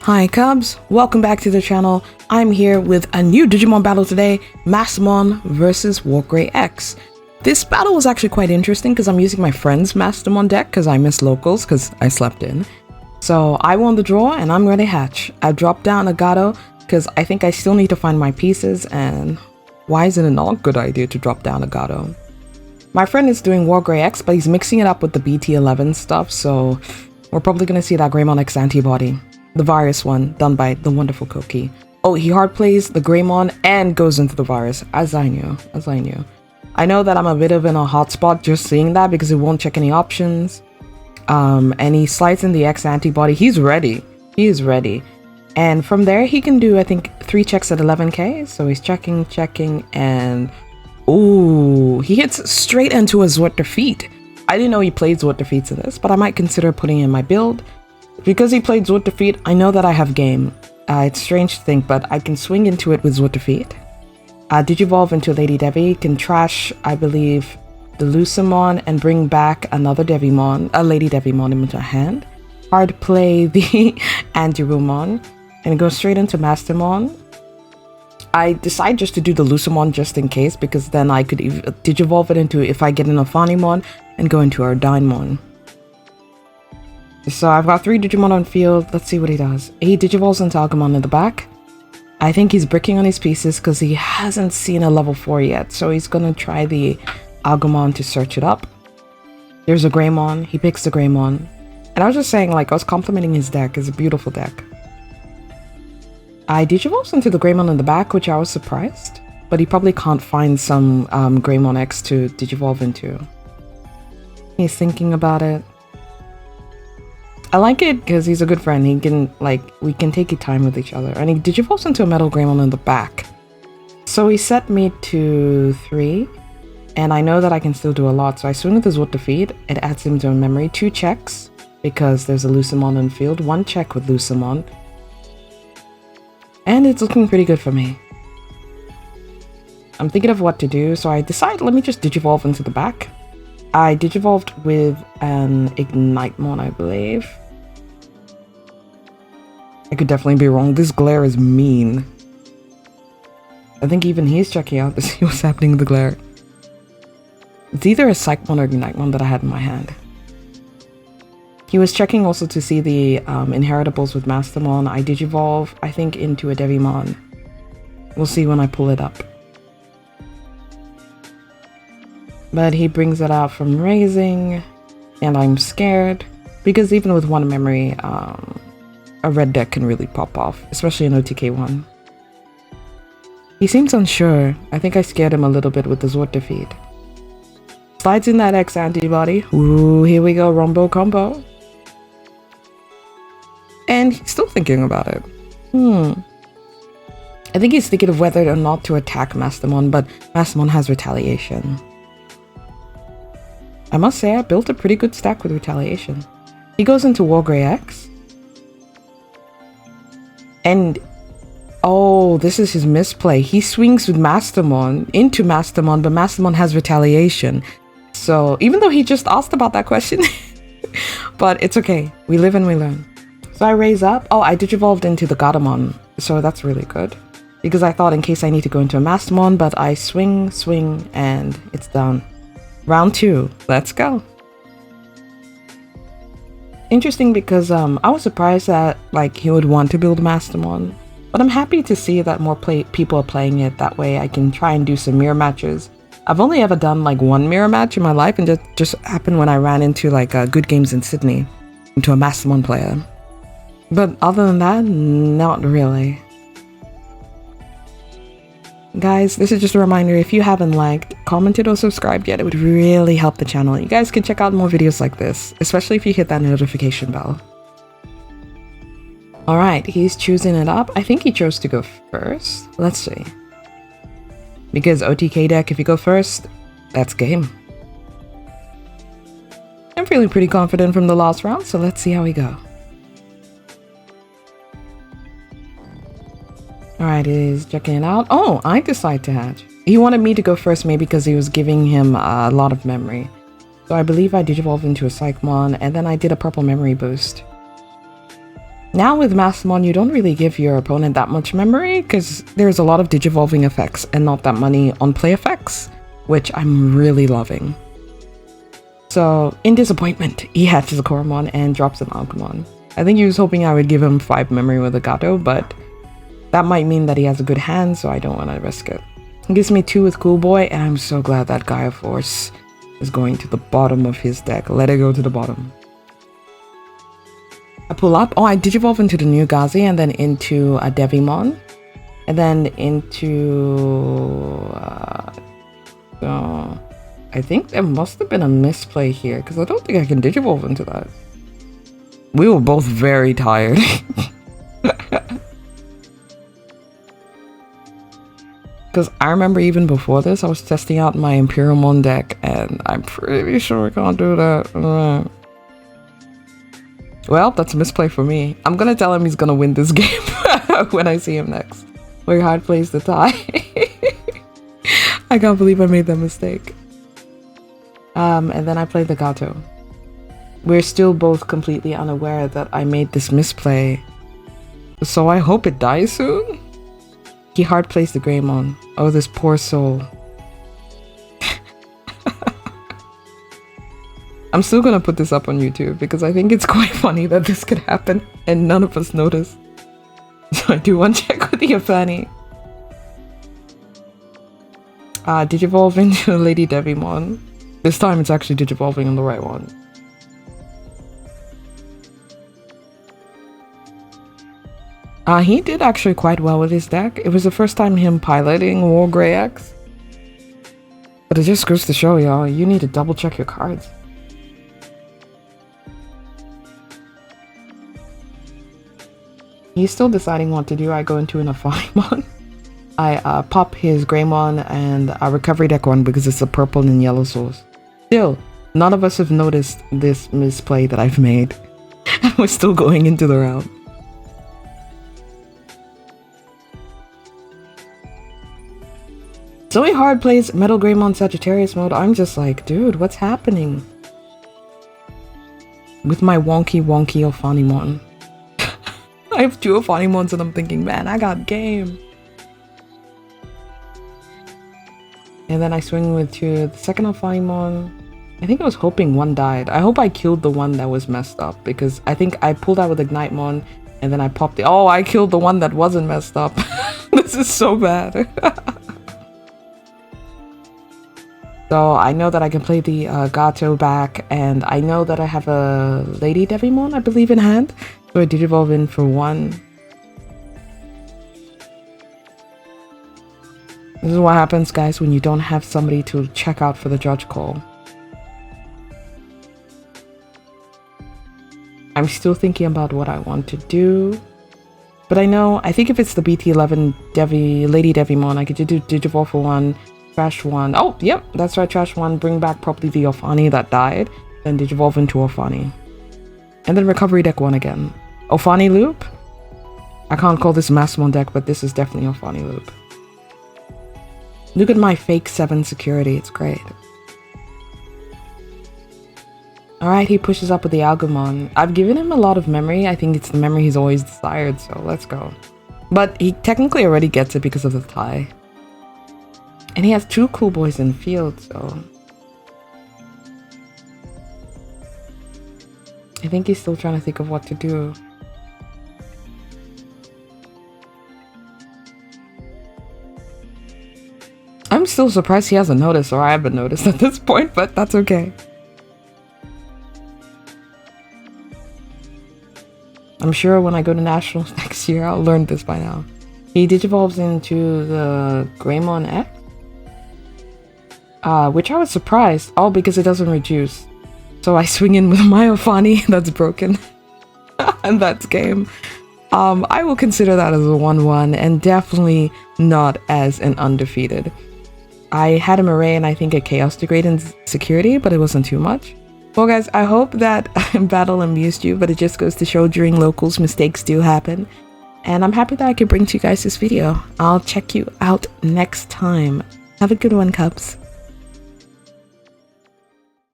Hi Cubs, welcome back to the channel. I'm here with a new Digimon battle today, Mastamon versus Wargrey X. This battle was actually quite interesting because I'm using my friend's Mastamon deck because I missed locals because I slept in. So I won the draw and I'm ready to hatch. I dropped down a Gato because I think I still need to find my pieces, and why is it not a good idea to drop down a Gato? My friend is doing Wargrey X, but he's mixing it up with the BT11 stuff, so we're probably going to see that Greymon X antibody. The virus one, done by the wonderful Koki. Oh, he hard plays the Greymon and goes into the virus, as I knew. I know that I'm a bit of in a hot spot just seeing that because it won't check any options. And he slides in the X antibody. He's ready. He is ready. And from there, he can do, I think, 3 checks at 11k. So he's checking, and... ooh, he hits straight into a Zwart defeat. I didn't know he played Zwart defeats in this, but I might consider putting in my build. Because he played Zwart defeat, I know that I have game. It's strange to think, but I can swing into it with Zwart defeat. Digivolve into Lady Devi, can trash, I believe, the Lucemon and bring back another Devimon, a Lady Devimon into hand. Hard play the Andirumon and go straight into Mastamon. I decide just to do the Lucemon just in case, because then I could Digivolve it into, if I get an Ophanimon, and go into our Dynamon. So I've got 3 Digimon on field. Let's see what he does. He Digivolves into Agumon in the back. I think he's bricking on his pieces because he hasn't seen a level 4 yet. So he's going to try the Agumon to search it up. There's a Greymon. He picks the Greymon. And I was just saying, like, I was complimenting his deck. It's a beautiful deck. I Digivolves into the Greymon in the back, which I was surprised. But he probably can't find some Greymon X to Digivolve into. He's thinking about it. I like it because he's a good friend. He can, like, we can take time with each other. And he Digivolves into a Metal Greymon in the back. So he set me to 3. And I know that I can still do a lot. So I swing with his Zwart defeat. It adds him to a memory. 2 checks because there's a Lucemon in field. 1 check with Lucemon. And it's looking pretty good for me. I'm thinking of what to do. So I decide, let me just Digivolve into the back. I Digivolved with an Ignitemon, I believe. I could definitely be wrong. This glare is mean. I think even he's checking out to see what's happening with the glare. It's either a Psychmon or Ignitemon that I had in my hand. He was checking also to see the inheritables with Mastamon. I Digivolve, I think, into a Devimon. We'll see when I pull it up. But he brings it out from raising, and I'm scared because even with 1 memory, a red deck can really pop off, especially in OTK1. He seems unsure. I think I scared him a little bit with the Zwart defeat. Slides in that X antibody. Ooh, here we go, Rombo combo. And he's still thinking about it. I think he's thinking of whether or not to attack Mastamon, but Mastamon has retaliation. I must say, I built a pretty good stack with retaliation. He goes into Wargrey X. And, oh, this is his misplay. He swings with Mastamon into Mastamon, but Mastamon has retaliation. So, even though he just asked about that question, but it's okay. We live and we learn. So I raise up. Oh, I Digivolved into the Gatomon. So that's really good. Because I thought in case I need to go into a Mastamon, but I swing, and it's done. Round 2, let's go. Interesting because I was surprised that like he would want to build Mastamon, but I'm happy to see that more people are playing it. That way I can try and do some mirror matches. I've only ever done like 1 mirror match in my life, and that just happened when I ran into like Good Games in Sydney, into a Mastamon player. But other than that, not really. Guys, this is just a reminder, if you haven't liked, commented, or subscribed yet, it would really help the channel. You guys can check out more videos like this, especially if you hit that notification bell. Alright, he's choosing it up. I think he chose to go first. Let's see. Because OTK deck, if you go first, that's game. I'm feeling pretty confident from the last round, so let's see how we go. Alright, he's checking it out. Oh, I decide to hatch. He wanted me to go first, maybe because he was giving him a lot of memory. So I believe I Digivolved into a Psychmon, and then I did a purple memory boost. Now with Mastamon, you don't really give your opponent that much memory because there's a lot of digivolving effects and not that many on-play effects, which I'm really loving. So, in disappointment, he hatches a Koromon and drops an Agumon. I think he was hoping I would give him 5 memory with a Gato, but that might mean that he has a good hand, so I don't want to risk it. He gives me 2 with Cool Boy, and I'm so glad that Gaia Force is going to the bottom of his deck. Let it go to the bottom. I pull up. Oh, I digivolve into the new Gazi and then into a Devimon. And then into... I think there must have been a misplay here, because I don't think I can digivolve into that. We were both very tired. Because I remember even before this, I was testing out my Imperialmon deck, and I'm pretty sure I can't do that. Well, that's a misplay for me. I'm gonna tell him he's gonna win this game when I see him next. Very hard plays the tie. I can't believe I made that mistake. And then I played the Gato. We're still both completely unaware that I made this misplay. So I hope it dies soon? He hard plays the Greymon. Oh, this poor soul. I'm still gonna put this up on YouTube because I think it's quite funny that this could happen and none of us noticed. So I do one check with the Fanny. Digivolve into Lady Devimon. This time it's actually digivolving on the right one. He did actually quite well with his deck. It was the first time him piloting Wargrey X. But it just goes to show y'all, you need to double check your cards. He's still deciding what to do. I go into an Afanimon. I pop his Greymon and recovery deck one because it's a purple and yellow source. Still, none of us have noticed this misplay that I've made. We're still going into the round. Zoe hard plays Metal Greymon Sagittarius mode. I'm just like, dude, what's happening? With my wonky Afanimon. I have 2 Afanimons and I'm thinking, man, I got game. And then I swing with the second Afanimon. I think I was hoping one died. I hope I killed the one that was messed up because I think I pulled out with Ignitemon and then I popped it. Oh, I killed the one that wasn't messed up. This is so bad. So I know that I can play the Gato back, and I know that I have a Lady Devimon, I believe, in hand. So I digivolve in for 1. This is what happens, guys, when you don't have somebody to check out for the judge call. I'm still thinking about what I want to do. But I think if it's the BT11 Lady Devimon, I could do digivolve for 1. Trash 1. Oh, yep, that's right, trash 1. Bring back probably the Ophanni that died. Then digivolve into Ophanni. And then recovery deck 1 again. Ophanni loop? I can't call this Mastamon deck, but this is definitely Ophanni loop. Look at my fake 7 security, it's great. Alright, he pushes up with the Agumon. I've given him a lot of memory. I think it's the memory he's always desired, so let's go. But he technically already gets it because of the tie. And he has 2 cool boys in field, so... I think he's still trying to think of what to do. I'm still surprised he hasn't noticed, or I haven't noticed at this point, but that's okay. I'm sure when I go to Nationals next year, I'll learn this by now. He digivolves into the Greymon X. Which I was surprised, all because it doesn't reduce. So I swing in with my Ophanni that's broken. And that's game. I will consider that as a 1-1 and definitely not as an undefeated. I had a Murray and I think a Chaos Degrade in security, but it wasn't too much. Well guys, I hope that battle amused you, but it just goes to show during locals mistakes do happen. And I'm happy that I could bring to you guys this video. I'll check you out next time. Have a good one, Cubs.